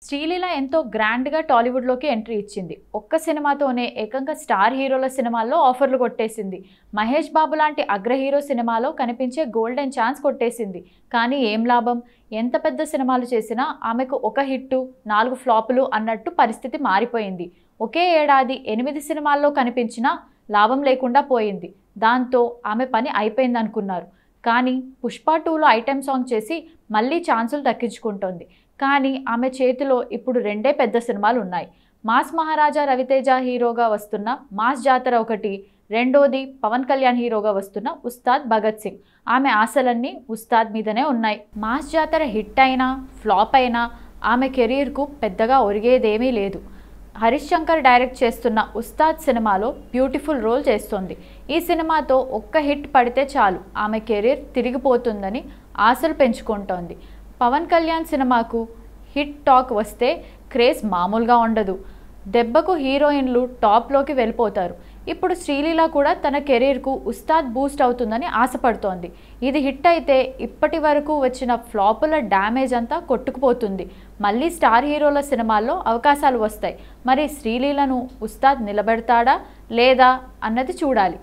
శ్రీలీల ఎంతో గ్రాండ్‌గా టాలీవుడ్‌లోకి ఎంట్రీ ఇచ్చింది. ఒక్క సినిమాతోనే ఏకంగా స్టార్ హీరోల సినిమాల్లో ఆఫర్‌లు కొట్టేసింది. మహేష్ బాబు లాంటి అగ్ర హీరో సినిమాలో కనిపించే గోల్డెన్ ఛాన్స్ కొట్టేసింది. కానీ ఏం లాభం? ఎంత పెద్ద సినిమాలు చేసినా ఆమెకు ఒక హిట్టు, 4 ఫ్లాపులు అన్నట్టు పరిస్థితి మారిపోయింది. ఒకే ఏడాది 8 సినిమాల్లో కనిపించినా లాభం లేకుండా పోయింది. దాంతో ఆమె పని అయిపోయిందనుకున్నారు. కానీ 'పుష్ప 2లో ఐటెమ్ సాంగ్ చేసి మళ్ళీ ఛాన్సులు దక్కించుకుంటోంది. కానీ ఆమె చేతిలో ఇప్పుడు రెండే పెద్ద సినిమాలు ఉన్నాయి. మాస్ మహారాజా రవితేజ హీరోగా వస్తున్న మాస్ జాతర ఒకటి, రెండోది పవన్ కళ్యాణ్ హీరోగా వస్తున్న ఉస్తాద్ భగత్ సింగ్. ఆమె ఆశలన్నీ ఉస్తాద్ మీదనే ఉన్నాయి. మాస్ జాతర హిట్ అయినా ఫ్లాప్ అయినా ఆమె కెరీర్కు పెద్దగా ఒరిగేదేమీ లేదు. హరీష్ శంకర్ డైరెక్ట్ చేస్తున్న ఉస్తాద్ సినిమాలో బ్యూటిఫుల్ రోల్ చేస్తోంది. ఈ సినిమాతో ఒక్క హిట్ పడితే చాలు ఆమె కెరీర్ తిరిగిపోతుందని ఆశలు పెంచుకుంటోంది. పవన్ కళ్యాణ్ సినిమాకు హిట్ టాక్ వస్తే క్రేజ్ మామూలుగా ఉండదు. దెబ్బకు హీరోయిన్లు టాప్లోకి వెళ్ళిపోతారు. ఇప్పుడు శ్రీలీల కూడా తన కెరీర్కు ఉస్తాద్ బూస్ట్ అవుతుందని ఆశపడుతోంది. ఇది హిట్ అయితే ఇప్పటి వరకు వచ్చిన ఫ్లాపుల డ్యామేజ్ అంతా కొట్టుకుపోతుంది. మళ్ళీ స్టార్ హీరోల సినిమాల్లో అవకాశాలు వస్తాయి. మరి శ్రీలీలను ఉస్తాద్ నిలబెడతాడా లేదా అన్నది చూడాలి.